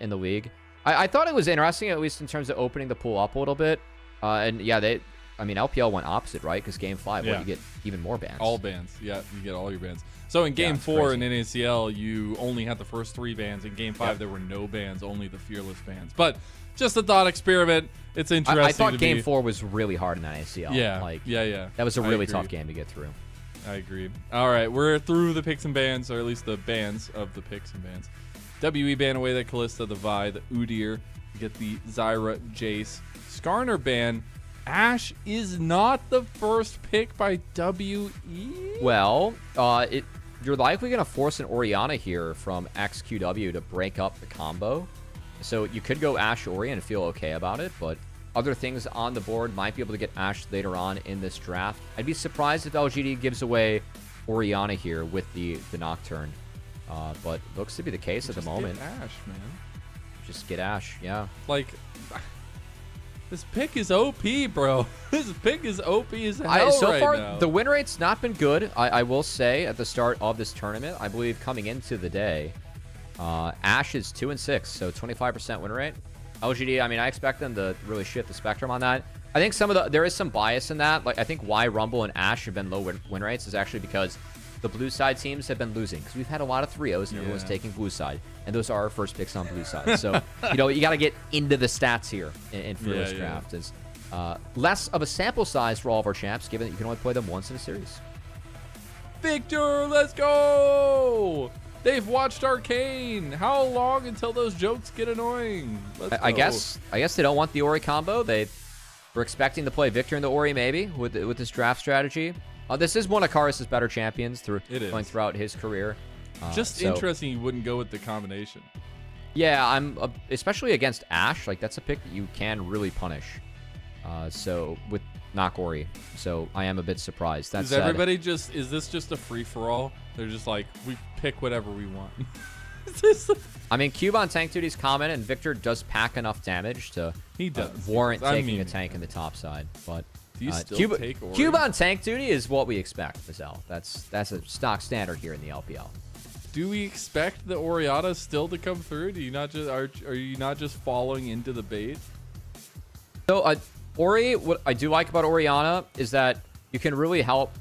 in the league. I thought it was interesting, at least in terms of opening the pool up a little bit. And yeah, I mean, LPL went opposite, right? Because game 5, you get even more bans. All bans. Yeah, you get all your bans. So in game 4 in NACL, you only had the first 3 bans. In game 5, there were no bans, only the fearless bans. But just a thought experiment. It's interesting. I thought game 4 was really hard in NACL. Yeah. That was a really tough game to get through. I agree. All right, we're through the picks and bans, or at least the bans of the picks and bans. WE ban away the Kalista, the Vi, the Udyr. You get the Zyra, Jace. Skarner ban. Ashe is not the first pick by WE? Well, you're likely going to force an Orianna here from XQW to break up the combo. So you could go Ashe Ori and feel okay about it, but other things on the board might be able to get Ashe later on in this draft. I'd be surprised if LGD gives away Orianna here with the Nocturne. But looks to be the case at the moment. Just get Ashe, man. Just get Ashe, yeah. Like, this pick is OP, bro. This pick is OP as hell so right far, now. the win rate's not been good, I will say, at the start of this tournament. I believe coming into the day, Ashe is 2-6, so 25% win rate. LGD, I mean, I expect them to really shift the spectrum on that. I think there is some bias in that. Like, I think why Rumble and Ashe have been low win rates is actually because the blue side teams have been losing, because we've had a lot of 3-0s and everyone's taking blue side, and those are our first picks on blue side. So, you got to get into the stats here in first draft. It's less of a sample size for all of our champs, given that you can only play them once in a series. Victor, let's go! They've watched Arcane. How long until those jokes get annoying? I guess they don't want the Ori combo. They were expecting to play Victor in the Ori maybe with this draft strategy. This is one of Karis' better champions going throughout his career. Just interesting you wouldn't go with the combination. Yeah, especially against Ashe. Like, that's a pick that you can really punish. So with knock Ori. So I am a bit surprised. Is this just a free-for-all? They're just like, we pick whatever we want. I mean, Cube on tank duty's common, and Victor does pack enough damage to warrant taking a tank in the top side. But do you still take Ori? Cube on tank duty is what we expect, Mazel. That's a stock standard here in the LPL. Do we expect the Orianna still to come through? Do you not just are you not just falling into the bait? So Ori, what I do like about Orianna is that you can really help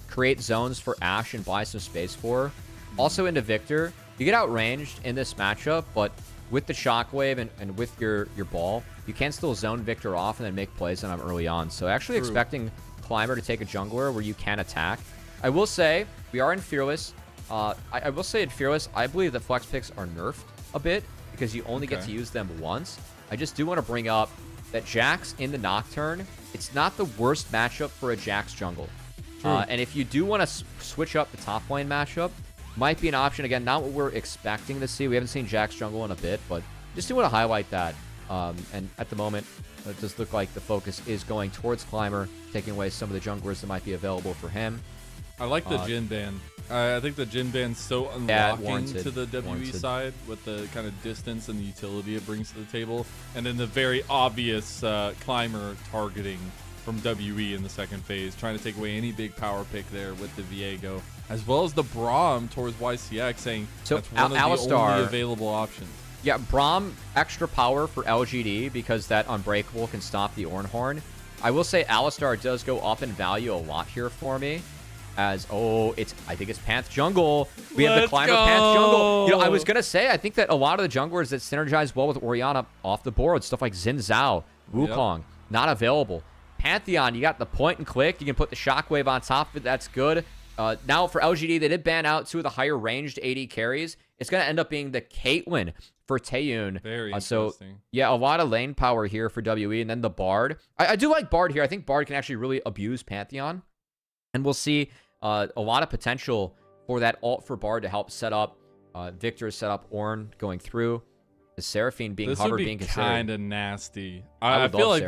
create zones for Ashe and buy some space for. Also into Victor, you get outranged in this matchup, but with the shockwave and with your ball, you can still zone Victor off and then make plays on him early on. So actually expecting Climber to take a jungler where you can attack. I will say, we are in Fearless. I will say in Fearless, I believe the flex picks are nerfed a bit because you only get to use them once. I just do want to bring up that Jax in the Nocturne, it's not the worst matchup for a Jax jungle. And if you do want to switch up the top lane matchup, might be an option. Again, not what we're expecting to see. We haven't seen Jax jungle in a bit, but just do want to highlight that. And at the moment, it does look like the focus is going towards Climber, taking away some of the junglers that might be available for him. I like the Jhin ban. I think the Jhin ban's so unlocking to the WE side with the kind of distance and the utility it brings to the table. And then the very obvious Climber targeting from WE in the second phase, trying to take away any big power pick there with the Viego, as well as the Braum towards YCX, saying that's one of the only available options. Yeah, Braum, extra power for LGD because that Unbreakable can stop the Ornhorn. I will say Alistar does go up in value a lot here for me. As, I think it's Panth Jungle. We have the Climber Panth Jungle. I was going to say, I think that a lot of the junglers that synergize well with Orianna off the board, stuff like Xin Zhao, Wukong, not available. Pantheon, you got the point and click. You can put the Shockwave on top of it. That's good. Now for LGD, they did ban out 2 of the higher ranged AD carries. It's going to end up being the Caitlyn for Taeyoon. Very interesting. Yeah, a lot of lane power here for WE. And then the Bard. I do like Bard here. I think Bard can actually really abuse Pantheon. And we'll see a lot of potential for that ult for Bard to help set up Victor, set up Ornn going through. The Seraphine being hovered, being considered. This would be kind of nasty. I feel like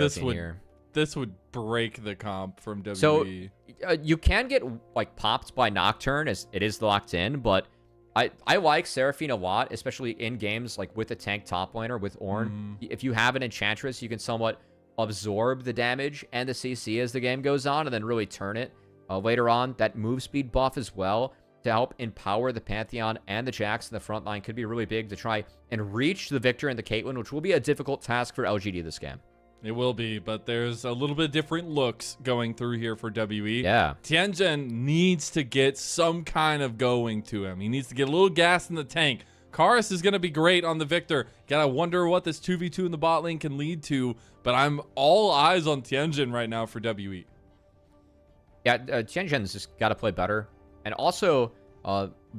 this would break the comp from WE. So you can get popped by Nocturne as it is locked in, but I like Seraphine a lot, especially in games with a tank top laner with Ornn. If you have an Enchantress, you can somewhat absorb the damage and the CC as the game goes on and then really turn it later on. That move speed buff as well to help empower the Pantheon and the Jax in the front line could be really big to try and reach the Victor and the Caitlyn, which will be a difficult task for LGD this game. It will be, but there's a little bit different looks going through here for WE. Yeah. Tianzhen needs to get some kind of going to him. He needs to get a little gas in the tank. Karis is going to be great on the Victor. Gotta wonder what this 2v2 in the bot lane can lead to, but I'm all eyes on Tianzhen right now for WE. Yeah, Tianzhen's just got to play better. And also,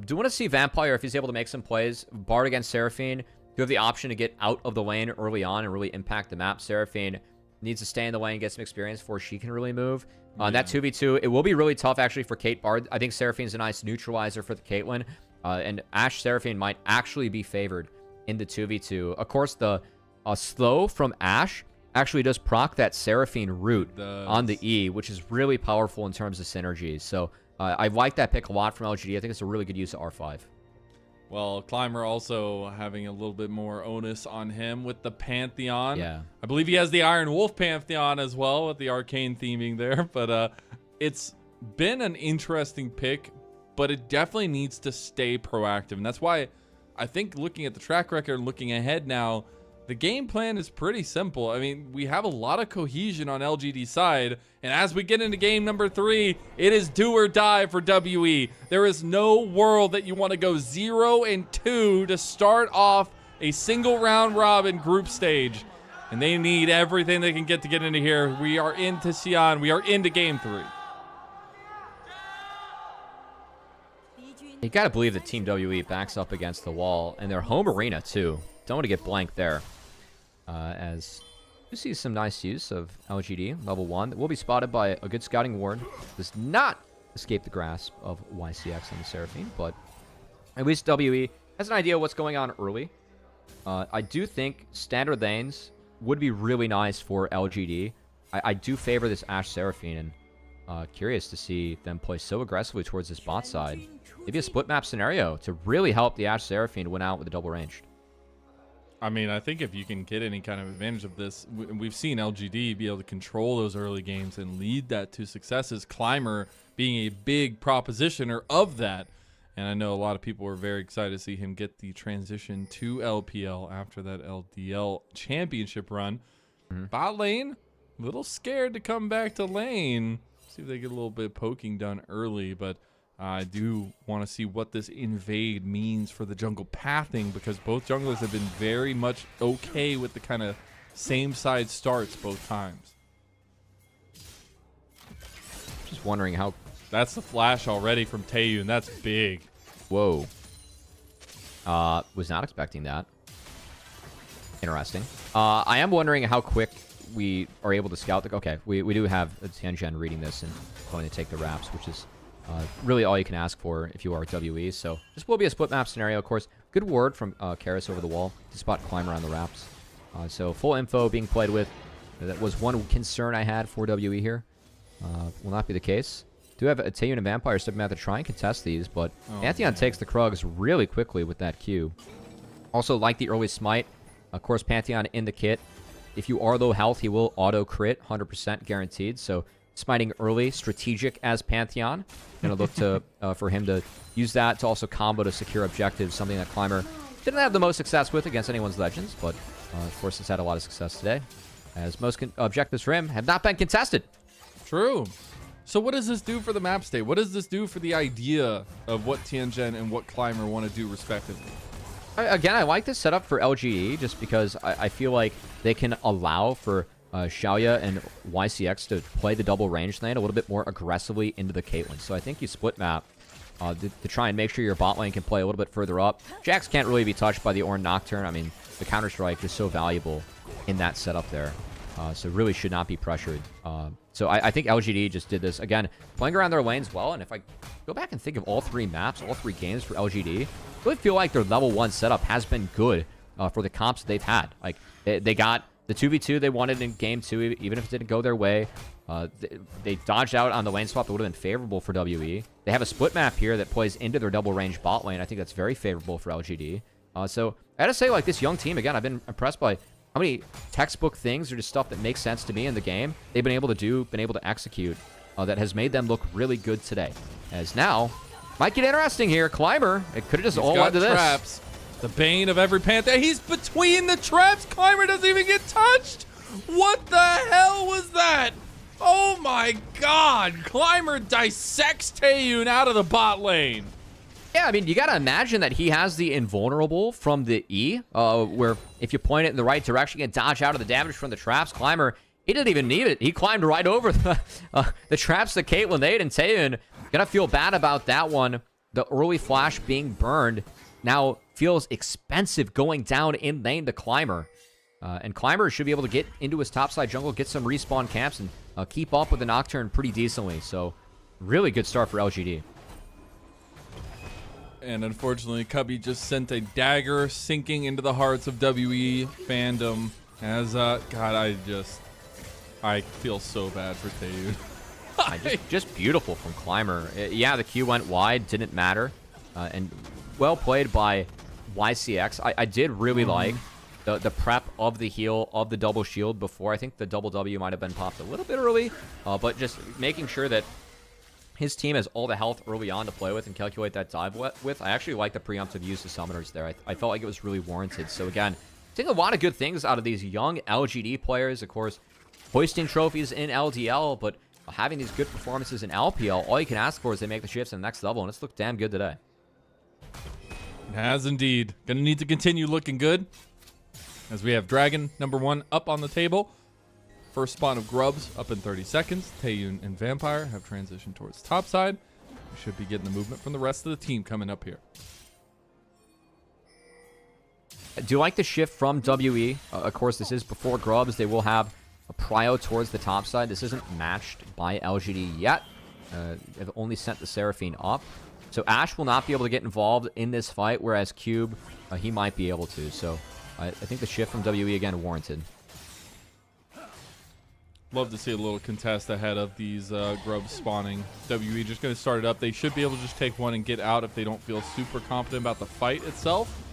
do want to see Vampire if he's able to make some plays. Bard against Seraphine. You have the option to get out of the lane early on and really impact the map. Seraphine needs to stay in the lane, get some experience before she can really move. On that 2v2, it will be really tough actually for Kate Bard. I think Seraphine's a nice neutralizer for the Caitlyn. And Ashe Seraphine might actually be favored in the 2v2. Of course, the slow from Ashe actually does proc that Seraphine root on the E, which is really powerful in terms of synergy. So I like that pick a lot from LGD. I think it's a really good use of R5. Well, Climber also having a little bit more onus on him with the Pantheon. Yeah. I believe he has the Iron Wolf Pantheon as well with the arcane theming there. But it's been an interesting pick, but it definitely needs to stay proactive. And that's why I think looking at the track record and looking ahead now, the game plan is pretty simple. I mean, we have a lot of cohesion on LGD side, and as we get into game number 3, it is do or die for WE. There is no world that you want to go 0-2 to start off a single round robin group stage, and they need everything they can get to get into here. We are into Xi'an. We are into game 3. You gotta believe that Team WE backs up against the wall, and their home arena too. Don't want to get blanked there. As you see some nice use of LGD, level 1. That will be spotted by a good scouting ward. Does not escape the grasp of YCX and the Seraphine, but at least WE has an idea of what's going on early. I do think standard lanes would be really nice for LGD. I do favor this Ashe Seraphine, and curious to see them play so aggressively towards this bot side. Maybe a split map scenario to really help the Ashe Seraphine win out with the double ranged. I mean, I think if you can get any kind of advantage of this, we've seen LGD be able to control those early games and lead that to successes. Climber being a big propositioner of that. And I know a lot of people were very excited to see him get the transition to LPL after that LDL championship run. Bot lane, a little scared to come back to lane. See if they get a little bit of poking done early, but I do want to see what this invade means for the jungle pathing, because both junglers have been very much okay with the kind of same side starts both times. Just wondering how... That's the flash already from Taeyoon. That's big. Whoa. Was not expecting that. Interesting. I am wondering how quick we are able to scout the... Okay, we do have a Tianzhen reading this and going to take the wraps, which is... really all you can ask for if you are WE. So this will be a split map scenario, of course. Good word from Karis over the wall to spot Climber on the wraps. So full info being played with. That was one concern I had for WE here. Will not be the case. Do have a Taeyoon and Vampire stepping out to try and contest these, but Pantheon takes the Krugs really quickly with that Q. Also like the early smite. Of course, Pantheon in the kit. If you are low health, he will auto crit, 100% guaranteed. So smiting early, strategic as Pantheon. Gonna look to for him to use that to also combo to secure objectives, something that Climber didn't have the most success with against anyone's Legends, but of course has had a lot of success today, as most objectives for him have not been contested. True. So what does this do for the map state? What does this do for the idea of what Tianzhen and what Climber want to do respectively? Again, I like this setup for LGE just because I feel like they can allow for Shaoye and YCX to play the double range lane a little bit more aggressively into the Caitlyn. So I think you split map to try and make sure your bot lane can play a little bit further up. Jax can't really be touched by the Ornn Nocturne. I mean, the Counter-Strike is so valuable in that setup there. So really should not be pressured. So I think LGD just did this, again, playing around their lanes well. And if I go back and think of all 3 maps, all 3 games for LGD, I really feel like their level 1 setup has been good for the comps they've had. Like, they got the 2v2 they wanted in game 2, even if it didn't go their way. They dodged out on the lane swap that would have been favorable for WE. They have a split map here that plays into their double range bot lane. I think that's very favorable for LGD. So I gotta say, like, this young team, again, I've been impressed by how many textbook things or just stuff that makes sense to me in the game they've been able to do, been able to execute, that has made them look really good today. As now, Might get interesting here. Climber, it could have just all led to this. Traps. The bane of every Panther. He's between the traps. Climber doesn't even get touched. What the hell was that? Oh my god. Climber dissects Taeyoon out of the bot lane. Yeah, I mean, you got to imagine that he has the invulnerable from the E, where if you point it in the right direction, you can dodge out of the damage from the traps. Climber, he didn't even need it. He climbed right over the traps that Caitlyn laid, and Taeyoon gonna feel bad about that one. The early flash being burned now feels expensive going down in lane to Climber. And Climber should be able to get into his topside jungle, get some respawn camps, and keep up with the Nocturne pretty decently. So, really good start for LGD. And unfortunately, Cubby just sent a dagger sinking into the hearts of WE fandom. As, God, I feel so bad for Taeyoon. Just beautiful from Climber. Yeah, the Q went wide, didn't matter. And well played by YCX. I did really like the prep of the heal of the double shield before. I think the double W might have been popped a little bit early, but just making sure that his team has all the health early on to play with and calculate that dive with. I actually like the preemptive use of summoners there. I felt like it was really warranted. So again, seeing a lot of good things out of these young LGD players. Of course, hoisting trophies in LDL, but having these good performances in LPL, all you can ask for is they make the shifts in the next level, and it's looked damn good today. It has indeed. Gonna need to continue looking good, as we have Dragon #1 up on the table. First spawn of Grubs up in 30 seconds. Taeyoon and Vampire have transitioned towards topside. We should be getting the movement from the rest of the team coming up here. I do like the shift from WE. Of course, this is before Grubs. They will have a prio towards the top side. This isn't matched by LGD yet. They've only sent the Seraphine up. So Ashe will not be able to get involved in this fight, whereas Cube, he might be able to. So I think the shift from WE, again, warranted. Love to see a little contest ahead of these Grubs spawning. WE just going to start it up. They should be able to just take one and get out if they don't feel super confident about the fight itself.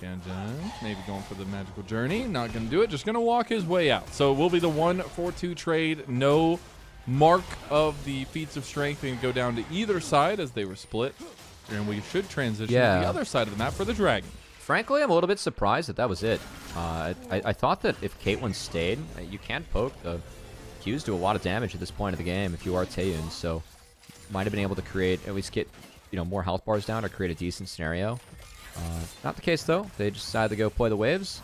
Tianzhen maybe going for the magical journey. Not going to do it. Just going to walk his way out. So it will be the 1-4-2 trade. No mark of the feats of strength and go down to either side as they were split. And we should transition to the other side of the map for the Dragon. Frankly, I'm a little bit surprised that was it. I thought that if Caitlyn stayed, you can poke the Qs, do a lot of damage at this point of the game if you are Taeyoon. So might have been able to create, at least get, more health bars down or create a decent scenario. Not the case, though. They just decided to go play the waves.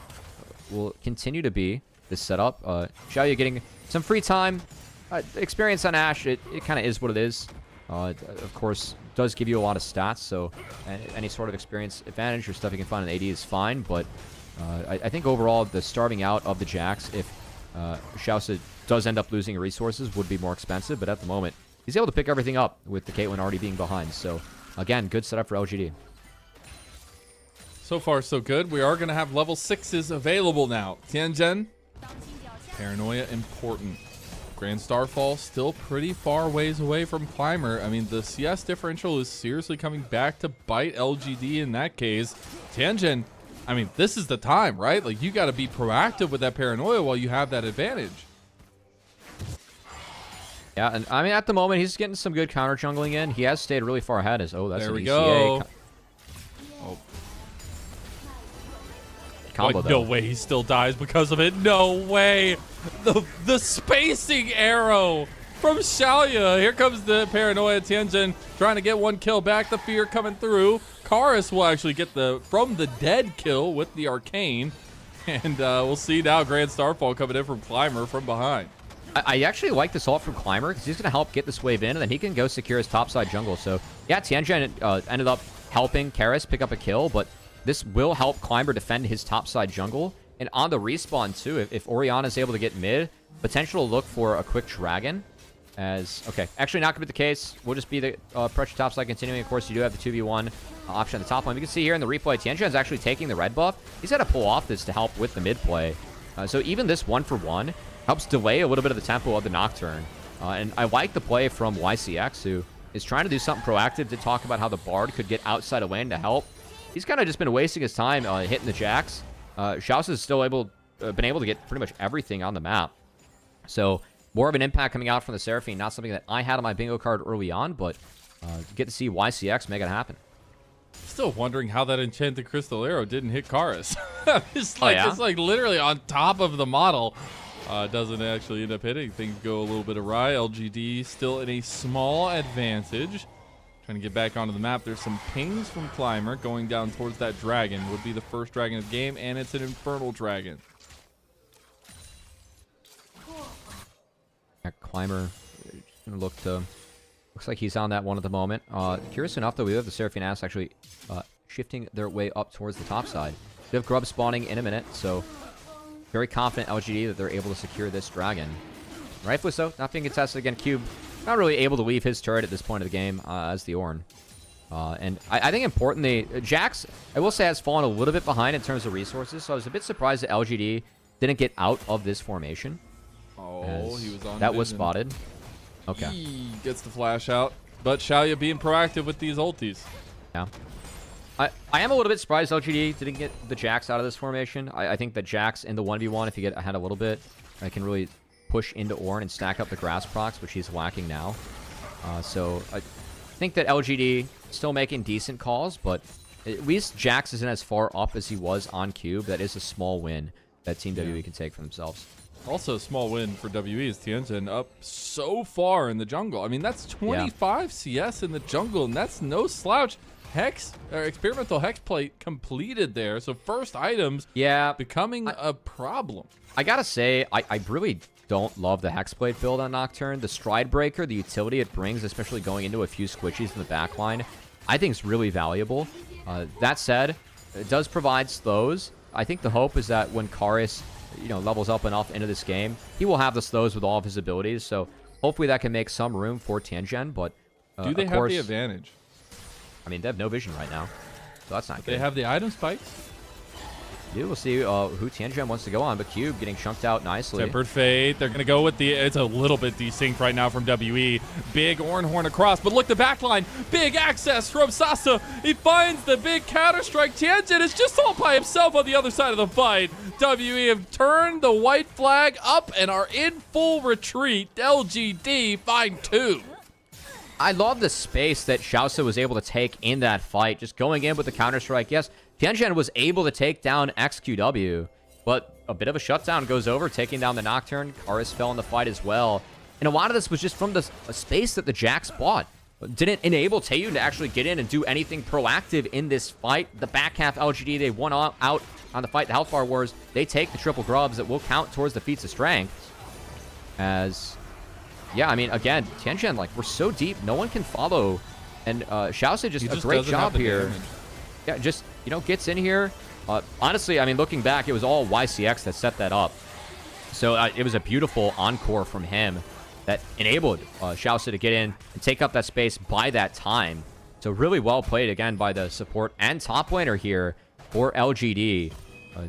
Will continue to be this setup. Shaoye getting some free time. Experience on Ashe, it kind of is what it is. Of course, does give you a lot of stats, so any sort of experience advantage or stuff you can find in AD is fine, but I think overall the starving out of the Jax, if Shaoye does end up losing resources, would be more expensive, but at the moment, he's able to pick everything up with the Caitlyn already being behind. So, again, good setup for LGD. So far, so good. We are going to have level 6s available now. Tianzhen, Paranoia important. Grand Starfall still pretty far ways away from Climber. I mean, the CS differential is seriously coming back to bite LGD in that case. Tianzhen, I mean, this is the time, right? Like, you got to be proactive with that Paranoia while you have that advantage. Yeah, and I mean, at the moment, he's getting some good counter jungling in. He has stayed really far ahead. That's there we ECA. go. Combo, like, no way he still dies because of it. No way. The spacing arrow from Shaoye. Here comes the Paranoia. Tianzhen trying to get one kill back. The fear coming through. Karis will actually get the from the dead kill with the arcane. And we'll see now Grand Starfall coming in from Climber from behind. I actually like this ult from Climber because he's going to help get this wave in, and then he can go secure his topside jungle. So, yeah, Tianzhen ended up helping Karis pick up a kill, but this will help Climber defend his topside jungle. And on the respawn, too, if Orianna is able to get mid, potential to look for a quick dragon. Okay, actually not going to be the case. We'll just be the pressure topside continuing. Of course, you do have the 2v1 option on the top line. You can see here in the replay, Tianzhen's actually taking the red buff. He's got to pull off this to help with the mid play. So even this 1-for-1 helps delay a little bit of the tempo of the Nocturne. And I like the play from YCX, who is trying to do something proactive to talk about how the Bard could get outside of lane to help. He's kind of just been wasting his time hitting the Jax. Shaoye has still been able to get pretty much everything on the map. So more of an impact coming out from the Seraphine. Not something that I had on my bingo card early on, but get to see YCX make it happen. Still wondering how that enchanted crystal arrow didn't hit Karis. It's like literally on top of the model. Doesn't actually end up hitting. Things go a little bit awry. LGD still in a small advantage. Trying to get back onto the map. There's some pings from Climber going down towards that dragon. Would be the first dragon of the game, and it's an infernal dragon. Climber gonna look to. Looks like he's on that one at the moment. Curious enough, though, we have the Seraphine Ass actually shifting their way up towards the top side. We have Grub spawning in a minute, so very confident LGD that they're able to secure this dragon. Rightfully so, not being contested again. Cube not really able to leave his turret at this point of the game as the Ornn. And I think importantly, Jax, I will say, has fallen a little bit behind in terms of resources, so I was a bit surprised that LGD didn't get out of this formation. Oh, he was on that was spotted. Okay. He gets the flash out, but Shaoye being proactive with these ultis. Yeah. I am a little bit surprised LGD didn't get the Jax out of this formation. I think that Jax in the 1v1, if you get ahead a little bit, I can really push into Ornn and stack up the grass procs, which he's whacking now. So I think that LGD still making decent calls, but at least Jax isn't as far up as he was on Cube. That is a small win that Team WE can take for themselves. Also a small win for WE is Tianzhen up so far in the jungle. I mean, that's 25 CS in the jungle, and that's no slouch. Hex, or experimental hex plate completed there. So first items becoming a problem. I gotta say, I really don't love the Hexblade build on Nocturne. The Stride Breaker, the utility it brings, especially going into a few squishies in the backline, I think is really valuable. That said, it does provide slows. I think the hope is that when Karis, levels up enough into this game, he will have the slows with all of his abilities. So hopefully that can make some room for Tianzhen. But do they have the advantage? I mean, they have no vision right now, so that's not good. They have the item spikes. Yeah, we'll see who Tianzhen wants to go on, but Cube getting chunked out nicely. Tempered Fate. They're going to go with the... It's a little bit desynced right now from WE. Big Ornn Horn across, but look, the backline. Big access from Sasa. He finds the big counter-strike. Tianzhen is just all by himself on the other side of the fight. WE have turned the white flag up and are in full retreat. LGD find 2. I love the space that Shaoye was able to take in that fight, just going in with the counter-strike. Yes, Tianzhen was able to take down XQW, but a bit of a shutdown goes over, taking down the Nocturne. Karis fell in the fight as well. And a lot of this was just from the space that the Jax bought. Didn't enable Taeyoon to actually get in and do anything proactive in this fight. The back half LGD, they won out on the fight. The Health Bar Wars, they take the triple grubs that will count towards the feats of strength. As... yeah, I mean, again, Tianzhen, we're so deep, no one can follow. And Shaoye just a great job here. Damage. Yeah, just, gets in here. Honestly, I mean, looking back, it was all YCX that set that up. So it was a beautiful encore from him that enabled Shaoye to get in and take up that space by that time. So really well played, again, by the support and top laner here for LGD.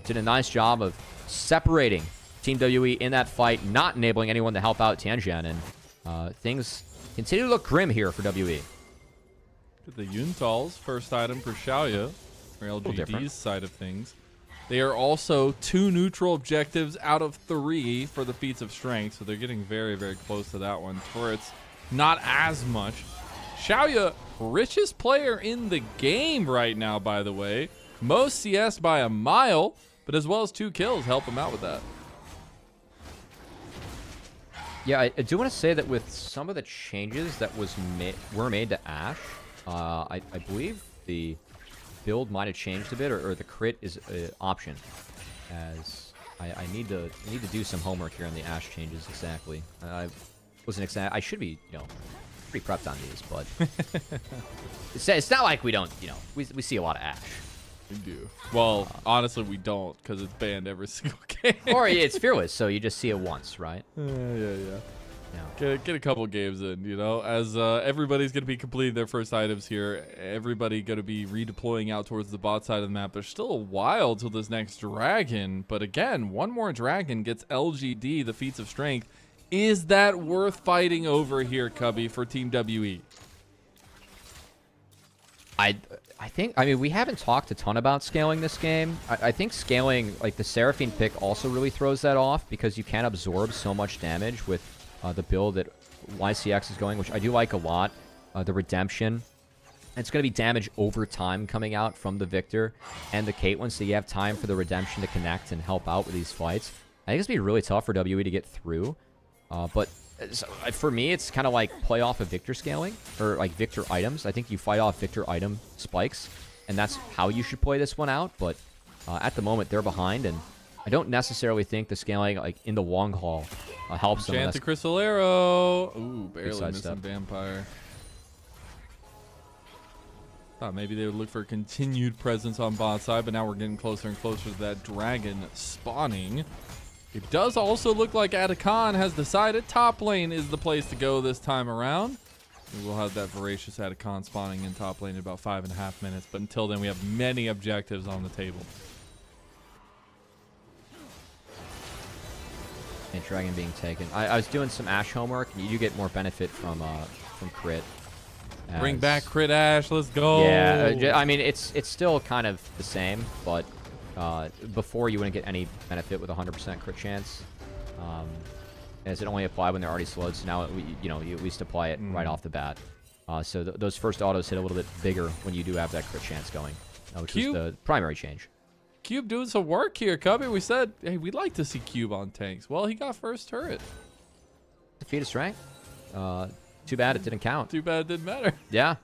Did a nice job of separating Team WE in that fight, not enabling anyone to help out Tianzhen, and things continue to look grim here for WE. The Yuntals, first item for Shaoye, or LGD's side of things. They are also 2 neutral objectives out of 3 for the feats of strength, so they're getting very, very close to that one. Turrets, not as much. Shaoye, richest player in the game right now, by the way. Most CS by a mile, but as well as 2 kills help him out with that. Yeah, I do want to say that with some of the changes that were made to Ashe, I believe the build might have changed a bit, or the crit is an option. As I need to do some homework here on the Ashe changes exactly. I wasn't exact. I should be pretty prepped on these, but it's not like we don't we see a lot of Ashe. We do. Well, honestly, we don't, because it's banned every single game. Or it's fearless, so you just see it once, right? Yeah. Get a couple games in, as everybody's going to be completing their first items here. Everybody going to be redeploying out towards the bot side of the map. There's still a while till this next dragon, but again, one more dragon gets LGD the feats of strength. Is that worth fighting over here, Cubby, for Team WE? I mean, we haven't talked a ton about scaling this game. I think scaling, the Seraphine pick also really throws that off, because you can absorb so much damage with the build that YCX is going, which I do like a lot. the Redemption. It's going to be damage over time coming out from the Victor and the Caitlyn, so you have time for the Redemption to connect and help out with these fights. I think it's going to be really tough for WE to get through. But for me, it's kind of like play off of Victor scaling, or like Victor items. I think you fight off Victor item spikes, and that's how you should play this one out. But at the moment, they're behind, and I don't necessarily think the scaling like in the long haul helps them. Chance the Crystal Arrow. Ooh, barely missing Vampire. Thought maybe they would look for a continued presence on bot side, but now we're getting closer and closer to that dragon spawning. It does also look like Atakan has decided top lane is the place to go this time around. We will have that voracious Atakan spawning in top lane in about 5.5 minutes, but until then we have many objectives on the table. And dragon being taken. I was doing some Ashe homework, and you do get more benefit from crit. Bring back crit Ashe, let's go. Yeah, I mean it's still kind of the same, but before you wouldn't get any benefit with 100% crit chance, as it only applied when they're already slowed. So now you at least apply it right off the bat. So those first autos hit a little bit bigger when you do have that crit chance going, which is the primary change. Cube doing some work here, Cubby. We said, hey, we'd like to see Cube on tanks. Well, he got first turret. Defeat his strength. Too bad it didn't count. Too bad it didn't matter. Yeah.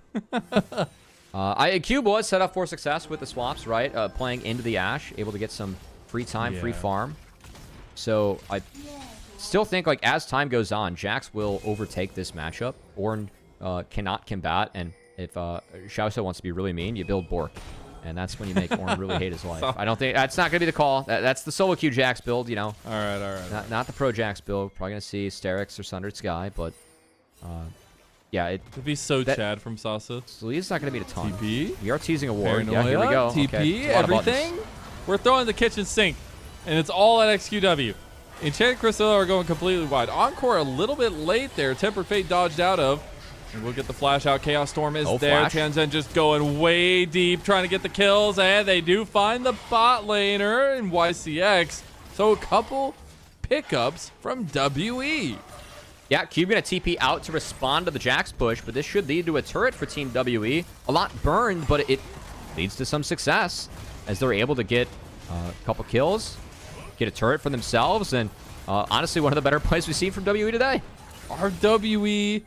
Cube was set up for success with the swaps, right? Playing into the Ashe, able to get some free time, free farm. So I still think, like, as time goes on, Jax will overtake this matchup. Ornn cannot combat, and if Shaoye wants to be really mean, you build Bork. And that's when you make Ornn really hate his life. I don't think that's not going to be the call. That's the solo queue Jax build, you know. All right. Not the pro Jax build. Probably going to see Sterix or Sundered Sky, but yeah, it'd be so Chad from Sasa. Sleeve's not going to be a ton. TP. We are teasing a ward. Paranoia, yeah, here we go. TP, okay. everything. We're throwing the kitchen sink, and it's all at XQW. Enchanted Crystal are going completely wide. Encore a little bit late there. Tempered Fate dodged out of. And we'll get the flash out. Chaos Storm is there. Tianzhen just going way deep, trying to get the kills. And they do find the bot laner in YCX. So a couple pickups from WE. Yeah, Cube going to TP out to respond to the Jax push, but this should lead to a turret for Team WE. A lot burned, but it leads to some success as they're able to get a couple kills, get a turret for themselves, and honestly, one of the better plays we've seen from WE today. Our WE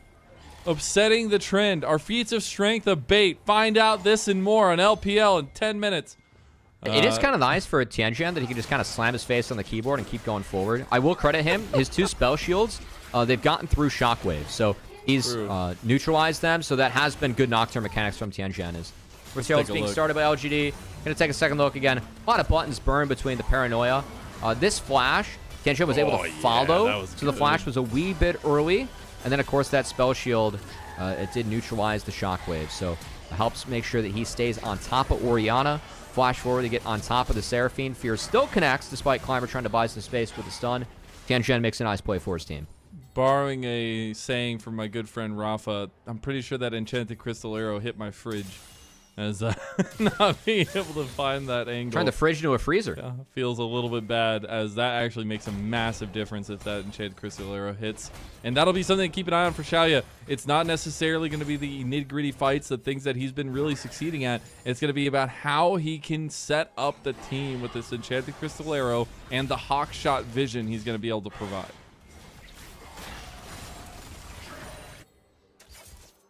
upsetting the trend. Our feats of strength a bait. Find out this and more on LPL in 10 minutes. It is kind of nice for Tianzhen that he can just kind of slam his face on the keyboard and keep going forward. I will credit him. His 2 spell shields, they've gotten through Shockwave, so he's neutralized them, so that has been good Nocturne mechanics from Tianzhen. It's being started by LGD. Going to take a second look again. A lot of buttons burned between the Paranoia. This flash, Tianzhen was able to follow, so the flash was a wee bit early. And then, of course, that spell shield, it did neutralize the Shockwave, so it helps make sure that he stays on top of Orianna. Flash forward to get on top of the Seraphine. Fear still connects, despite Climber trying to buy some space with the stun. Tianzhen makes a nice play for his team. Borrowing a saying from my good friend Rafa, I'm pretty sure that Enchanted Crystal Arrow hit my fridge as not being able to find that angle. Trying to fridge into a freezer. Yeah, feels a little bit bad, as that actually makes a massive difference if that Enchanted Crystal Arrow hits. And that'll be something to keep an eye on for Shaoye. It's not necessarily going to be the nitty-gritty fights, the things that he's been really succeeding at. It's going to be about how he can set up the team with this Enchanted Crystal Arrow and the hawk shot vision he's going to be able to provide.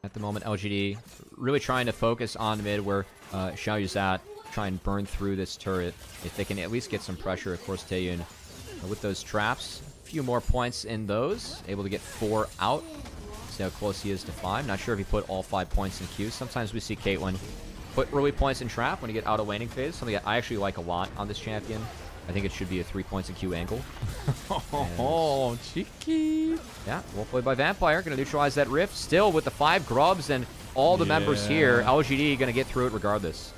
At the moment, LGD really trying to focus on mid where Shaoye's at, try and burn through this turret. If they can at least get some pressure, of course, Taeyoon with those traps. A few more points in those. Able to get 4 out. See how close he is to 5. Not sure if he put all 5 points in Q. Sometimes we see Caitlyn put early points in trap when you get out of laning phase. Something that I actually like a lot on this champion. I think it should be a 3 points in Q angle. Oh, cheeky. Yeah, well played by Vampire. Going to neutralize that rift. Still with the 5 grubs and all the members here. LGD going to get through it regardless.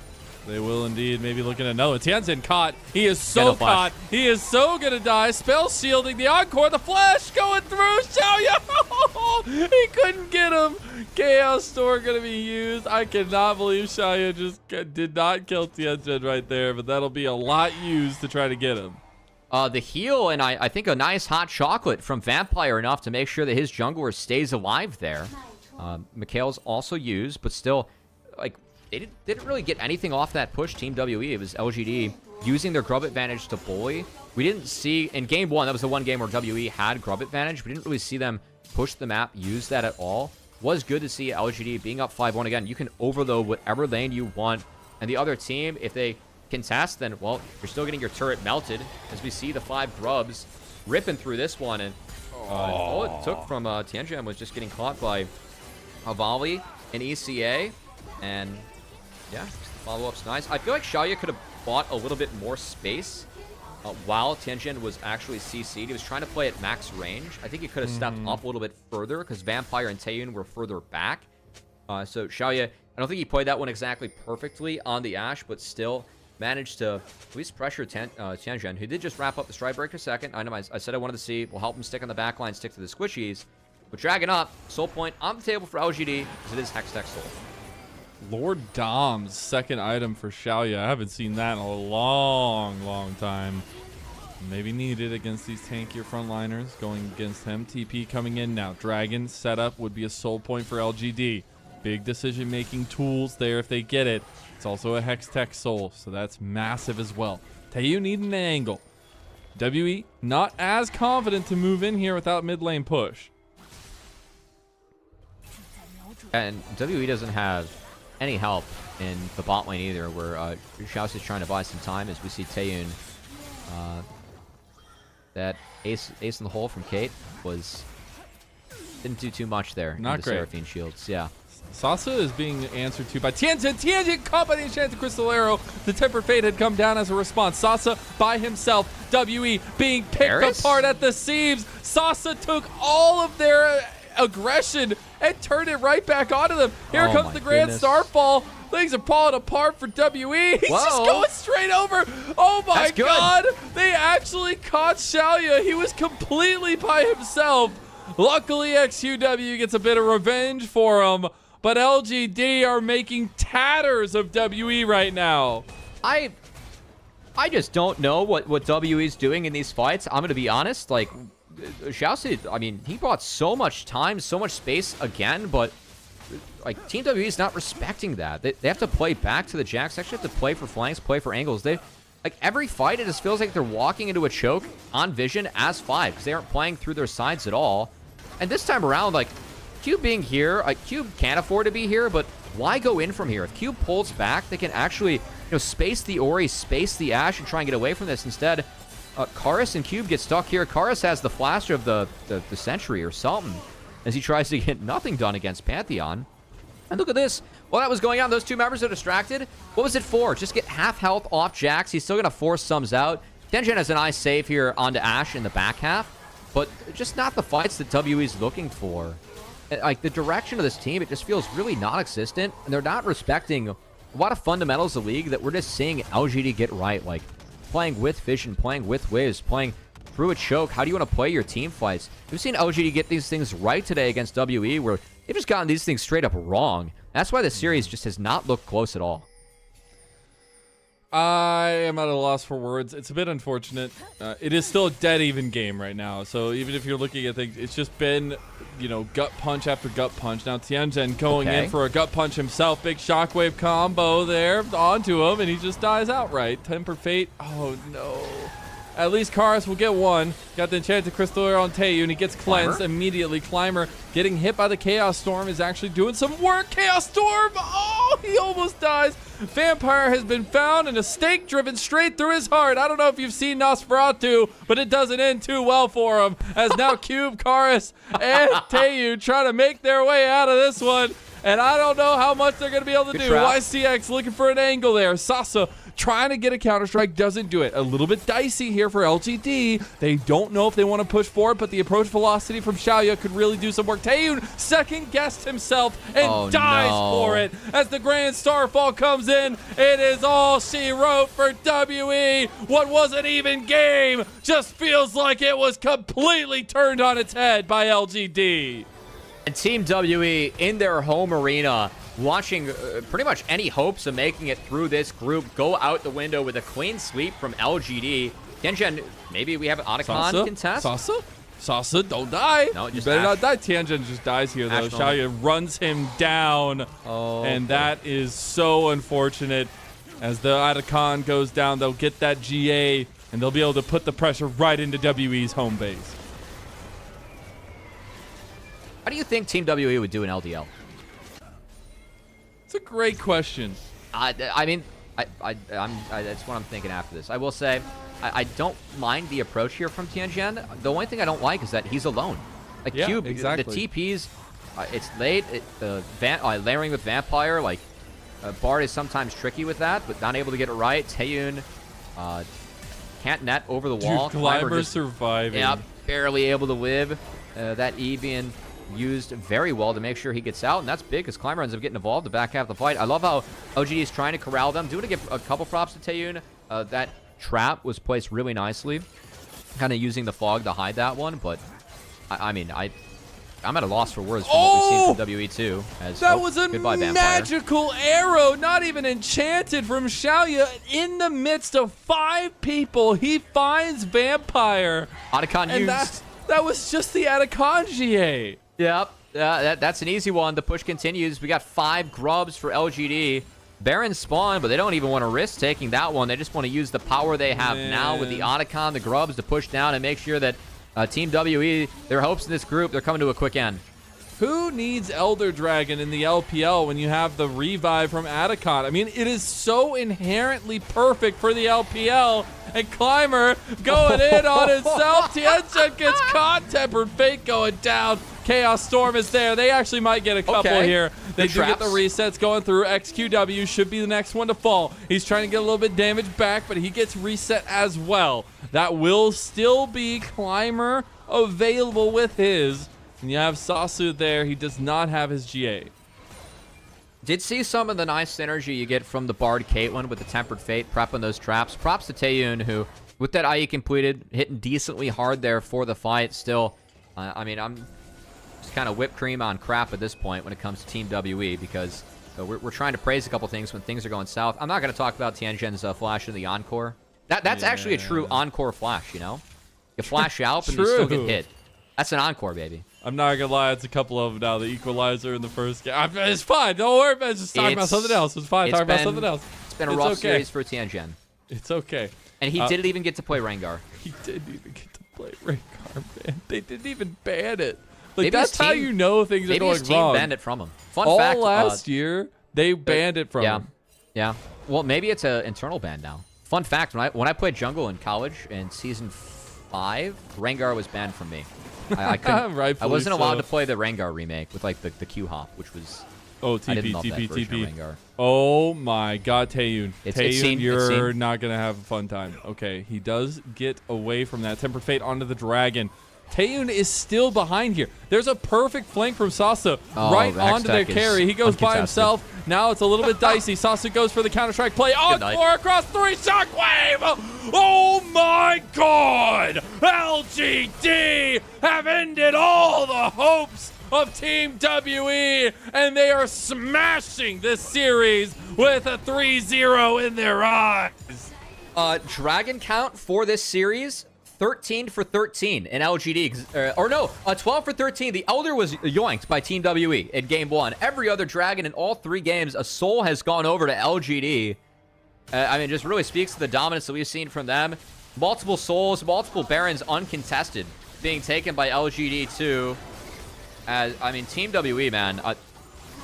They will indeed. Maybe looking at another. Tianzhen caught. He is so caught. He is so going to die. Spell shielding the Encore. The flash going through. Shaoye. He couldn't get him. Chaos Storm going to be used. I cannot believe Shaoye just did not kill Tianzhen right there, but that'll be a lot used to try to get him. The heal and I think a nice hot chocolate from Vampire enough to make sure that his jungler stays alive there. Mikhail's also used, but still, like, they didn't really get anything off that push, Team WE. It was LGD using their grub advantage to bully. We didn't see, in game 1, that was the one game where WE had grub advantage. We didn't really see them push the map, use that at all. Was good to see LGD being up 5-1 again. You can overload whatever lane you want. And the other team, if they contest, then, well, you're still getting your turret melted. As we see the 5 grubs ripping through this one. And all it took from Tianzhen was just getting caught by a volley in ECA. And, yeah, just the follow-up's nice. I feel like Shaoye could have bought a little bit more space while Tianzhen was actually CC'd. He was trying to play at max range. I think he could have stepped up a little bit further because Vampire and Taeyoon were further back. So Shaoye, I don't think he played that one exactly perfectly on the Ashe, but still managed to at least pressure Tianzhen, who did just wrap up the Stride Breaker second. I know I said I wanted to see. We'll help him stick on the back line, stick to the squishies. But dragging up, Soul Point on the table for LGD because it is Hextech Soul. Lord Dom's second item for Shaoye. I haven't seen that in a long time. Maybe needed against these tankier frontliners going against him. TP coming in now. Dragon setup would be a soul point for LGD. Big decision-making tools there if they get it. It's also a Hextech Soul, so that's massive as well. Taeyoon needing an angle. WE not as confident to move in here without mid lane push. And WE doesn't have any help in the bot lane either, where Shaoye is trying to buy some time as we see Taeyoon. That ace in the hole from Kate didn't do too much there. Not into great. Seraphine shields, yeah. Sasa is being answered to by Tianzhen. Tianzhen caught by the Enchanted Crystal Arrow. The Temper Fate had come down as a response. Sasa by himself. WE being picked Karis? apart at the seams. Sasa took all of their aggression and turned it right back onto them. Here Oh comes my the Grand goodness. Starfall. Things are falling apart for WE. He's just Whoa. going straight over. Oh my That's good. God. They actually caught Shaoye. He was completely by himself. Luckily, XUW gets a bit of revenge for him. But LGD are making tatters of WE right now. I just don't know what WE's doing in these fights. I'm going to be honest. Like, Shaoye, I mean, he bought so much time, so much space again, but like Team WE is not respecting that. They have to play back to the Jacks. They actually have to play for flanks, play for angles. They, like, every fight, it just feels like they're walking into a choke on vision as 5 because they aren't playing through their sides at all. And this time around, like, Cube being here, Cube can't afford to be here, but why go in from here? If Cube pulls back, they can actually, space the Ori, space the Ashe, and try and get away from this. Instead, Karis and Cube get stuck here. Karis has the flash of the Sentry or something as he tries to get nothing done against Pantheon. And look at this. While that was going on, those two members are distracted. What was it for? Just get half health off Jax. He's still going to force sums out. Tianzhen has a nice save here onto Ashe in the back half, but just not the fights that WE's looking for. Like, the direction of this team, it just feels really non-existent, and they're not respecting a lot of fundamentals of the league that we're just seeing LGD get right, like playing with vision, playing with waves, playing through a choke. How do you want to play your team fights? We've seen LGD get these things right today against WE, where they've just gotten these things straight up wrong. That's why the series just has not looked close at all. I am at a loss for words. It's a bit unfortunate. It is still a dead even game right now. So even if you're looking at things, it's just been, gut punch after gut punch. Now Tianzhen going in for a gut punch himself. Big shockwave combo there onto him, and he just dies outright. Temper Fate. Oh, no. At least Karis will get one. Got the Enchanted Crystal Arrow on Taeyoon. He gets cleansed immediately. Climber getting hit by the Chaos Storm is actually doing some work. Chaos Storm! Oh, he almost dies. Vampire has been found and a stake driven straight through his heart. I don't know if you've seen Nosferatu, but it doesn't end too well for him. As now Cube, Karis, and Taeyoon trying to make their way out of this one. And I don't know how much they're going to be able to do. Trap. YCX looking for an angle there. Sasa trying to get a Counter-Strike, doesn't do it. A little bit dicey here for LGD. They don't know if they want to push forward, but the approach velocity from Shaoye could really do some work. Taeyoon second-guessed himself and dies for it. As the Grand Starfall comes in, it is all she wrote for WE. What was an even game just feels like it was completely turned on its head by LGD. And Team WE in their home arena, watching pretty much any hopes of making it through this group go out the window with a clean sweep from LGD. Tianzhen, maybe we have an Otacon contest? Sasa? Sasa, don't die. No, you better not die. Tianzhen just dies here, though. Shaoye runs him down. Oh, and that is so unfortunate. As the Atacon goes down, they'll get that GA, and they'll be able to put the pressure right into WE's home base. How do you think Team WE would do in LDL? It's a great question. I mean, that's what I'm thinking after this. I will say, I don't mind the approach here from Tianzhen. The only thing I don't like is that he's alone. Like, yeah, Cube, exactly. the TPs, it's late. Layering with Vampire, like, Bard is sometimes tricky with that, but not able to get it right. Taeyoon can't net over the wall. Dude, Climber surviving. Yeah, barely able to live. That E being used very well to make sure he gets out, and that's big because Climber ends up getting involved the back half of the fight. I love how LGD is trying to corral them. Doing to give a couple props to Taeyoon. That trap was placed really nicely, kind of using the fog to hide that one, but I'm at a loss for words from what we've seen from WE2. That was a magical arrow, not even enchanted, from Shaoye. In the midst of 5 people, he finds Vampire. Atacon used. That was just the Atacon GA. Yep, that's an easy one. The push continues. We got 5 grubs for LGD. Baron spawn, but they don't even want to risk taking that one. They just want to use the power they have now with the Atacon, the grubs, to push down and make sure that Team WE, their hopes in this group, they're coming to a quick end. Who needs Elder Dragon in the LPL when you have the revive from Atacon? I mean, it is so inherently perfect for the LPL. And Climber going in on himself. Tianzhen gets caught. Tempered Fate going down. Chaos Storm is there. They actually might get a couple here. They do get the resets going through. XQW should be the next one to fall. He's trying to get a little bit damage back, but he gets reset as well. That will still be Climber available with his. And you have Sasu there. He does not have his GA. Did see some of the nice synergy you get from the Bard Caitlyn with the Tempered Fate prepping those traps. Props to Taeyoon, who, with that IE completed, hitting decently hard there for the fight. Still, I mean, I'm just kind of whipped cream on crap at this point when it comes to Team WE, because we're trying to praise a couple things when things are going south. I'm not going to talk about Tianzhen's flash in the Encore. That's actually a true Encore flash, you know? You flash out, and you still get hit. That's an Encore, baby. I'm not gonna lie, it's a couple of them now. The Equalizer in the first game. It's fine. Don't worry about it. Just talking about something else. It's fine. Talking about something else. It's been a rough series for Tianzhen. It's okay. And he didn't even get to play Rengar. He didn't even get to play Rengar, man. They didn't even ban it. Like, that's how you know things are going wrong. Maybe his team banned it from him. Fun fact. Last year, they banned it from him. Yeah. Well, maybe it's an internal ban now. Fun fact, when I played jungle in college in Season 5, Rengar was banned from me. I couldn't. I wasn't allowed to play the Rengar remake with like the Q hop, which was. Oh, TP. Oh my God, Taeyoon. Taeyoon, you're not gonna have a fun time. Okay, he does get away from that. Tempered Fate onto the dragon. Taeyoon is still behind here. There's a perfect flank from Sasa right onto their carry. He goes by himself. Now it's a little bit dicey. Sasa goes for the Counter-Strike play. Encore across 3. Shockwave! Oh my God! LGD have ended all the hopes of Team WE, and they are smashing this series with a 3-0 in their eyes. Dragon count for this series, 13 for 13 in LGD. Or no, 12 for 13. The Elder was yoinked by Team WE in Game 1. Every other Dragon in all 3 games, a soul has gone over to LGD. I mean, it just really speaks to the dominance that we've seen from them. Multiple souls, multiple Barons uncontested being taken by LGD too. I mean, Team WE, man,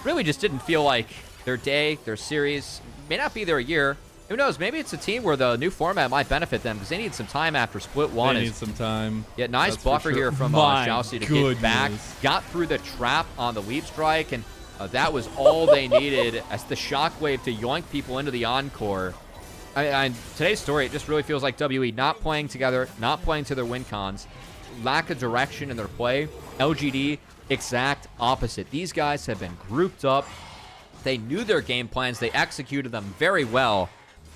really just didn't feel like their day, their series, may not be their year. Who knows? Maybe it's a team where the new format might benefit them because they need some time after Split 1. They need some time. Yeah, nice buffer here from Shaoye to get back. Got through the trap on the Leap Strike, and that was all they needed as the Shockwave to yoink people into the Encore. Today's story, it just really feels like WE not playing together, not playing to their win cons, lack of direction in their play. LGD, exact opposite. These guys have been grouped up. They knew their game plans. They executed them very well.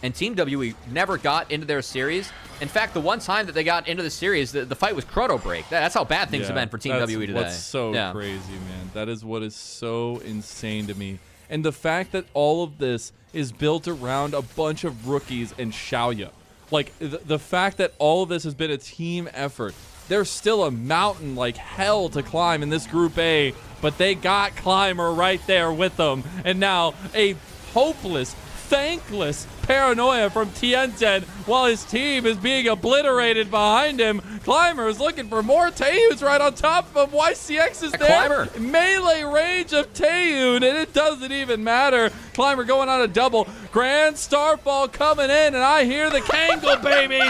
And Team WE never got into their series. In fact, the one time that they got into the series, the fight was Chrono Break. That's how bad things have been for Team WE today. That's so crazy, man. That is what is so insane to me. And the fact that all of this is built around a bunch of rookies and Shaoye. Like, the fact that all of this has been a team effort there's still a mountain like hell to climb in this Group A, but they got Climber right there with them. And now a hopeless, thankless Paranoia from Tianzhen while his team is being obliterated behind him. Climber is looking for more. Taeyoon's right on top of him. YCX is there. Climber. Melee range of Taeyoon, and it doesn't even matter. Climber going on a double. Grand Starfall coming in, and I hear the Kangle, baby.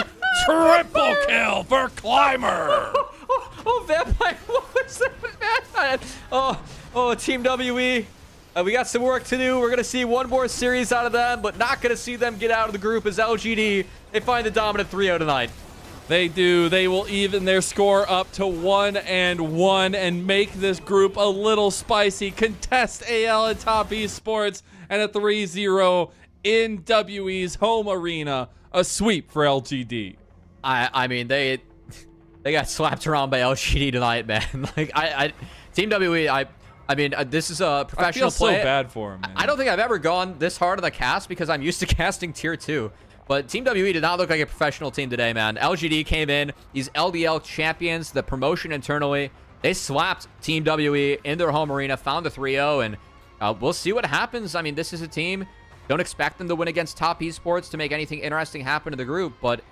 Triple kill for Climber. Oh, Vampire, what was that? Oh, Team WE. We got some work to do. We're going to see one more series out of them, but not going to see them get out of the group as LGD. They find the dominant 3-0 tonight. They do. They will even their score up to 1-1 and make this group a little spicy. Contest AL and top esports and a 3-0 in WE's home arena. A sweep for LGD. I mean, they got slapped around by LGD tonight, man. Like, Team WE, I mean, this is a professional play. I feel so bad for him, man. I don't think I've ever gone this hard on the cast because I'm used to casting tier 2. But Team WE did not look like a professional team today, man. LGD came in. These LDL champions, the promotion internally. They slapped Team WE in their home arena, found the 3-0, and we'll see what happens. I mean, this is a team. Don't expect them to win against top esports to make anything interesting happen to the group. But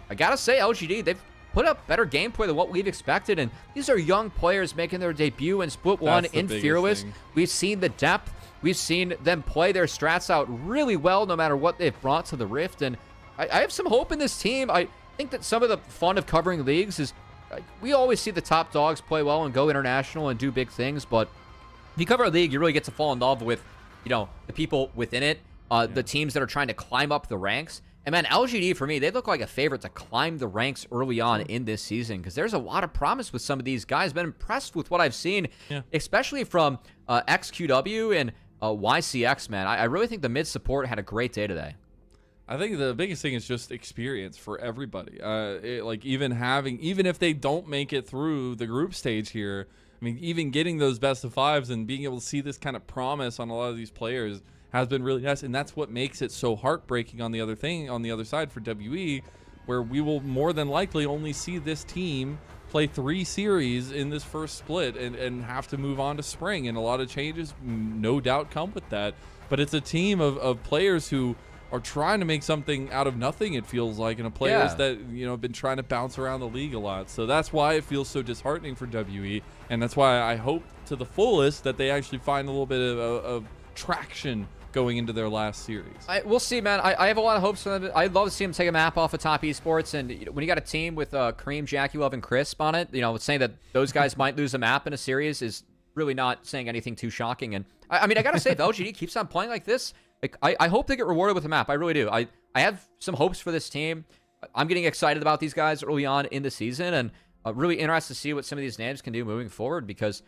I got to say, LGD, they've put up better gameplay than what we've expected, and these are young players making their debut in Split 1 in Fearless. We've seen the depth. We've seen them play their strats out really well no matter what they've brought to the Rift, and I have some hope in this team. I think that some of the fun of covering leagues is we always see the top dogs play well and go international and do big things, but if you cover a league, you really get to fall in love with, you know, the people within it, the teams that are trying to climb up the ranks. And man, LGD, for me, they look like a favorite to climb the ranks early on in this season because there's a lot of promise with some of these guys. Been impressed with what I've seen, especially from XQW and YCX, man. I really think the mid support had a great day today. I think the biggest thing is just experience for everybody. Like even if they don't make it through the group stage here, I mean, even getting those best of 5s and being able to see this kind of promise on a lot of these players has been really nice, and that's what makes it so heartbreaking on the other side for WE, where we will more than likely only see this team play 3 series in this first split and have to move on to spring, and a lot of changes no doubt come with that. But it's a team of players who are trying to make something out of nothing, it feels like, and players that, you know, have been trying to bounce around the league a lot. So that's why it feels so disheartening for WE, and that's why I hope to the fullest that they actually find a little bit of traction going into their last series. We'll see, man. I have a lot of hopes for them. I'd love to see them take a map off of top esports, and when you got a team with Kareem, Jackie Love, and Crisp on it, you know, saying that those guys might lose a map in a series is really not saying anything too shocking. And I mean, I gotta say, if LGD keeps on playing like this, like, I hope they get rewarded with a map. I really do. I have some hopes for this team. I'm getting excited about these guys early on in the season, and really interested to see what some of these names can do moving forward, because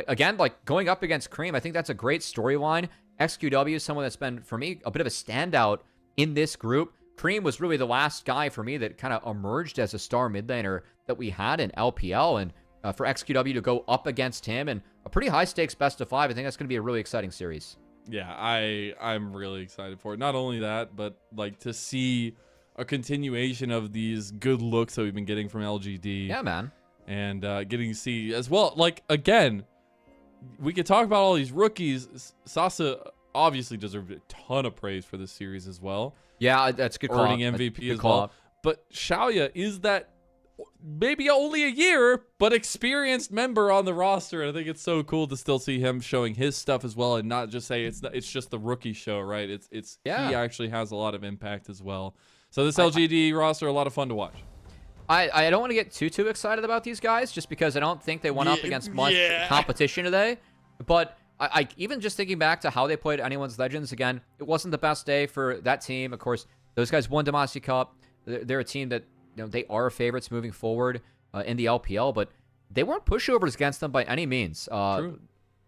again, like going up against Kareem, I think that's a great storyline. XQW is someone that's been, for me, a bit of a standout in this group. Kareem was really the last guy for me that kind of emerged as a star mid laner that we had in LPL, and for XQW to go up against him and a pretty high stakes best of 5, I think that's going to be a really exciting series. Yeah, I'm really excited for it. Not only that, but like to see a continuation of these good looks that we've been getting from LGD. Yeah, man. And getting to see as well, like, again, we could talk about all these rookies. Sasi obviously deserved a ton of praise for this series as well. Yeah, that's a good call. Earning MVP as well. But Shaoye is that maybe only a year, but experienced member on the roster. And I think it's so cool to still see him showing his stuff as well, and not just say it's just the rookie show, right? He actually has a lot of impact as well. So this LGD roster, a lot of fun to watch. I don't want to get too excited about these guys just because I don't think they went up against much competition today. But I even just thinking back to how they played Anyone's Legends, again, it wasn't the best day for that team. Of course, those guys won Demacia Cup. They're a team that, you know, they are favorites moving forward in the LPL, but they weren't pushovers against them by any means.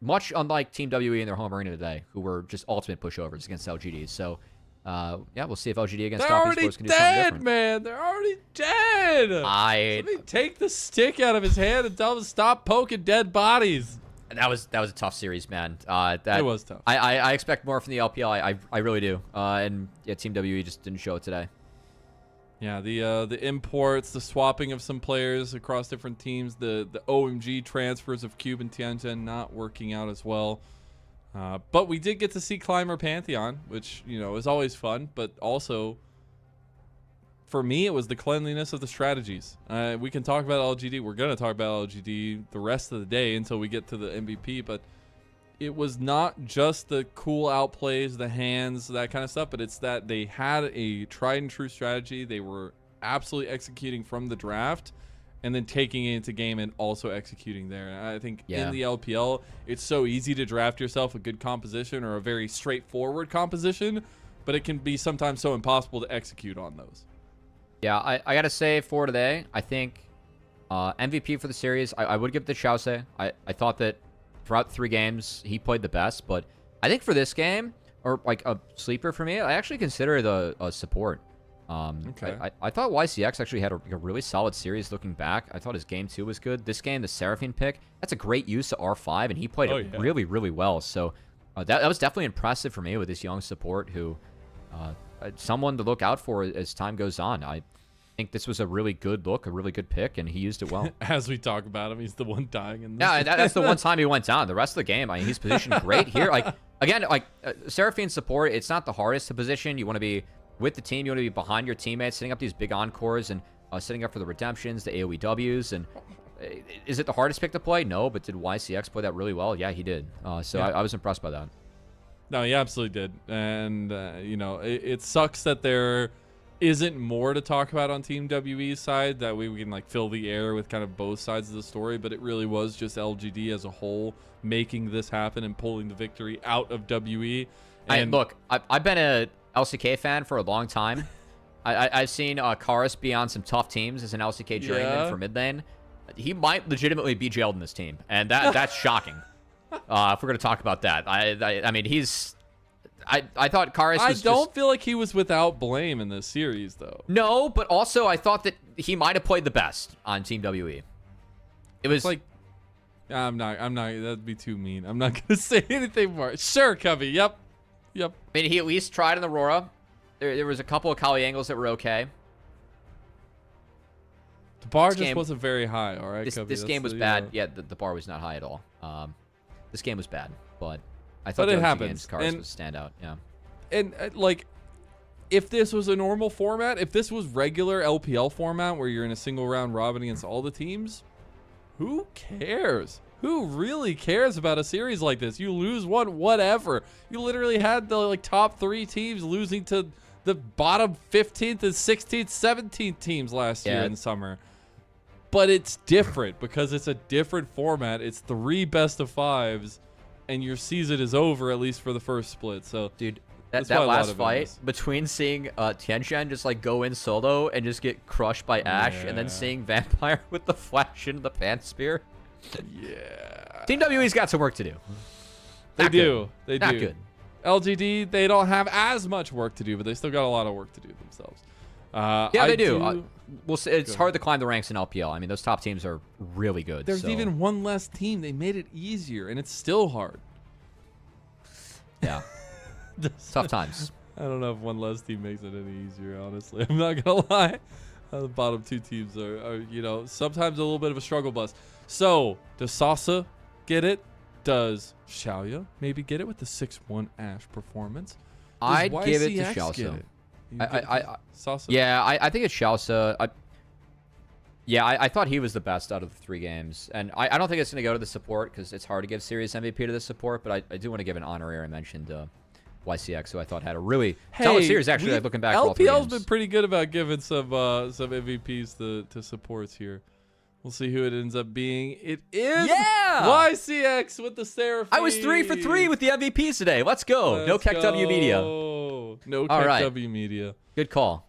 Much unlike Team WE in their home arena today, who were just ultimate pushovers against LGD. So yeah, we'll see if LGD against top esports can do something different. Man, they're already dead. Let me take the stick out of his hand and tell him to stop poking dead bodies. That was a tough series, man. It was tough. I expect more from the LPL. I really do. And yeah, Team WE just didn't show it today. Yeah, the imports, the swapping of some players across different teams, the OMG transfers of Cube and Tianzhen not working out as well. But we did get to see Climber Pantheon, which, you know, is always fun. But also, for me, it was the cleanliness of the strategies. We can talk about LGD. We're going to talk about LGD the rest of the day until we get to the MVP. But it was not just the cool outplays, the hands, that kind of stuff, but it's that they had a tried and true strategy. They were absolutely executing from the draft and then taking it into game and also executing there. And I think in the LPL, it's so easy to draft yourself a good composition or a very straightforward composition, but it can be sometimes so impossible to execute on those. Yeah, I got to say for today, I think MVP for the series, I would give it to Shaoye. I thought that throughout 3 games, he played the best, but I think for this game, or like a sleeper for me, I actually consider it a support. Okay. I thought YCX actually had a really solid series looking back. I thought his game 2 was good. This game, the Seraphine pick, that's a great use of R5, and he played it really, really well. So that was definitely impressive for me with this young support who, someone to look out for as time goes on. I think this was a really good look, a really good pick, and he used it well. As we talk about him, he's the one dying in this. Yeah, that's the one time he went down. The rest of the game, I mean, he's positioned great here. Like, again, like Seraphine support, it's not the hardest to position. You want to be with the team. You want to be behind your teammates, setting up these big encores and setting up for the redemptions, the AoE Ws. And is it the hardest pick to play? No, but did YCX play that really well? Yeah, he did. So yeah. I was impressed by that. No, he absolutely did. And, you know, it sucks that there isn't more to talk about on Team WE's side. That way we can, like, fill the air with kind of both sides of the story. But it really was just LGD as a whole making this happen and pulling the victory out of WE. And look, I've been a LCK fan for a long time. I've seen Karis be on some tough teams as an LCK journeyman for mid lane. He might legitimately be jailed in this team. And that's shocking. If we're going to talk about that. I mean, he's... I thought Karis was I don't feel like he was without blame in this series, though. No, but also I thought that he might have played the best on Team WE. It was... like... I'm not... That'd be too mean. I'm not going to say anything more. Sure, Cubby. Yep. I mean, he at least tried in Aurora. There was a couple of Kali angles that were okay. The bar just wasn't very high, all right, Cubby? This game was bad. Yeah, the bar was not high at all. This game was bad, but I thought the other games, Karis was standout. Yeah. And, like, if this was a normal format, if this was regular LPL format where you're in a single round robin against all the teams, who cares? Who really cares about a series like this? You lose one, whatever. You literally had the, like, top 3 teams losing to the bottom 15th and 16th, 17th teams last year in summer. But it's different because it's a different format. It's 3 best of 5s, and your season is over, at least for the first split. So, dude, that last fight between seeing Tianzhen just like go in solo and just get crushed by Ashe, and then seeing Vampire with the flash into the Pan Spear. Yeah. Team WE's got some work to do. They do. Not good. LGD, they don't have as much work to do, but they still got a lot of work to do themselves. Yeah, they do. Well, it's hard to climb the ranks in LPL. I mean, those top teams are really good. There's even one less team. They made it easier, and it's still hard. Yeah. Tough times. I don't know if one less team makes it any easier, honestly. I'm not going to lie. The bottom 2 teams are, you know, sometimes a little bit of a struggle bus. So, does Sasa get it? Does Shaoye maybe get it with the 6-1 Ashe performance? I'd give it to Shaoye. I think it's Shaoye. I thought he was the best out of the 3 games. And I don't think it's going to go to the support because it's hard to give series MVP to the support, but I do want to give an honorary mention to YCX, who I thought had a really solid series, actually, looking back. LPL's been pretty good about giving some MVPs to supports here. We'll see who it ends up being. It is YCX with the Seraphine. I was 3 for 3 with the MVPs today. Let's go. No Keck W Media. No Keck W Media. Good call.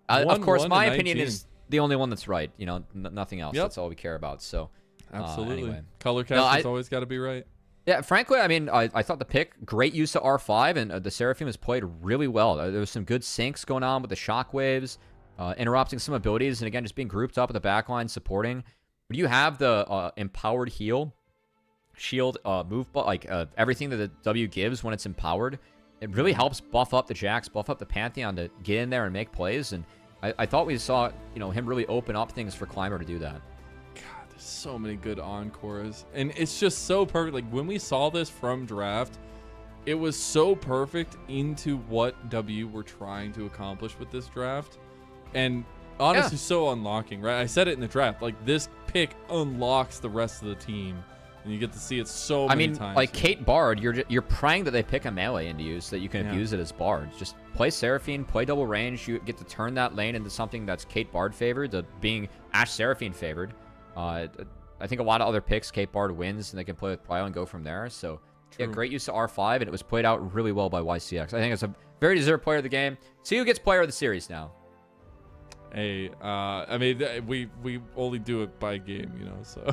Of course, my opinion is the only one that's right. You know, nothing else. That's all we care about. So, absolutely. Anyway. Color cast has always got to be right. Yeah, frankly, I mean, I thought the pick, great use of R5, and the Seraphine was played really well. There was some good syncs going on with the shockwaves, interrupting some abilities, and again, just being grouped up at the backline, supporting. When you have the empowered heal, shield, move, everything that the W gives when it's empowered, it really helps buff up the Jax, buff up the Pantheon to get in there and make plays. And I thought we saw, him really open up things for Climber to do that. God, there's so many good encores. And it's just so perfect. Like, when we saw this from draft, it was so perfect into what W were trying to accomplish with this draft. And honestly, so unlocking, right? I said it in the draft. Like, this pick unlocks the rest of the team. And you get to see it so many times. Like Kate Bard, you're praying that they pick a melee into use so that you can abuse it as Bard. Just play Seraphine, play double range. You get to turn that lane into something that's Kate Bard favored, to being Ashe Seraphine favored. I think a lot of other picks, Kate Bard wins, and they can play with Prio and go from there. So, yeah, great use of R5, and it was played out really well by YCX. I think it's a very deserved player of the game. See who gets player of the series now. Hey, I mean, we only do it by game, so...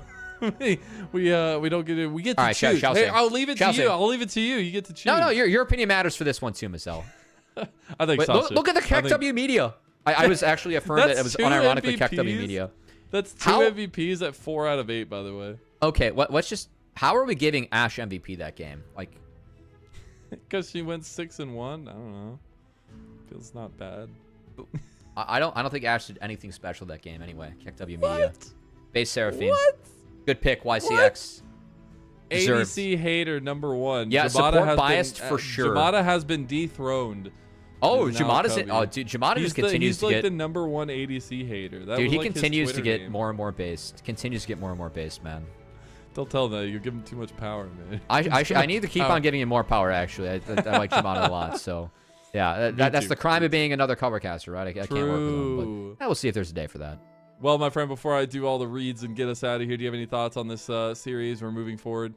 we don't get it. We get to choose. Hey, I'll leave it to you. I'll leave it to you. You get to choose. No, your opinion matters for this one too, Mazel. I think look at the KW media. I was actually affirmed that it was unironically KW media. That's 2 MVPs at 4 out of 8, by the way. Okay, let's just. How are we giving Ashe MVP that game? Like, because she went 6-1. I don't know. Feels not bad. I don't think Ashe did anything special that game anyway. KW media. Base Seraphine. What? Good pick, YCX. ADC hater #1. Yeah, support biased for sure. Jamada has been dethroned. Oh, Jamada's in. Oh, dude, Jamada just continues to get. He's like the #1 ADC hater. Dude, he continues to get more and more based. Continues to get more and more based, man. Don't tell him that. You give him too much power, man. I need to keep on giving him more power. Actually, I like Jamada a lot. So, yeah, that's the crime of being another cover caster, right? I can't work with him, but we'll see if there's a day for that. Well, my friend, before I do all the reads and get us out of here, do you have any thoughts on this series or moving forward?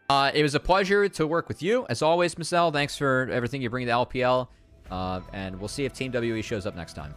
It was a pleasure to work with you. As always, Mazel, thanks for everything you bring to LPL. And we'll see if Team WE shows up next time.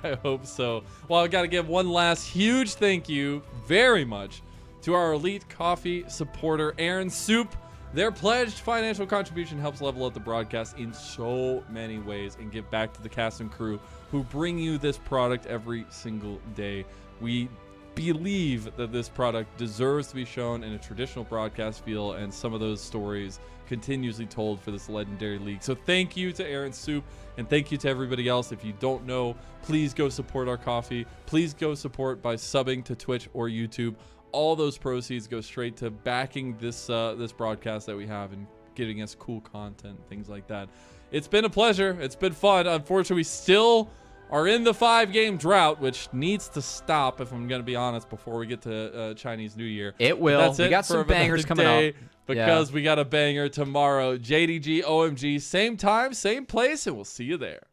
I hope so. Well, I've got to give one last huge thank you very much to our Elite Coffee supporter, Aaron Soup. Their pledged financial contribution helps level up the broadcast in so many ways and give back to the cast and crew who bring you this product every single day. We believe that this product deserves to be shown in a traditional broadcast feel, and some of those stories continuously told for this legendary league. So thank you to Aaron Soup, and thank you to everybody else. If you don't know, please go support our coffee. Please go support by subbing to Twitch or YouTube. All those proceeds go straight to backing this this broadcast that we have and getting us cool content, things like that. It's been a pleasure. It's been fun. Unfortunately, we still are in the 5-game drought, which needs to stop, if I'm going to be honest, before we get to Chinese New Year. It will. That's we got some bangers coming up. Because we got a banger tomorrow. JDG, OMG, same time, same place, and we'll see you there.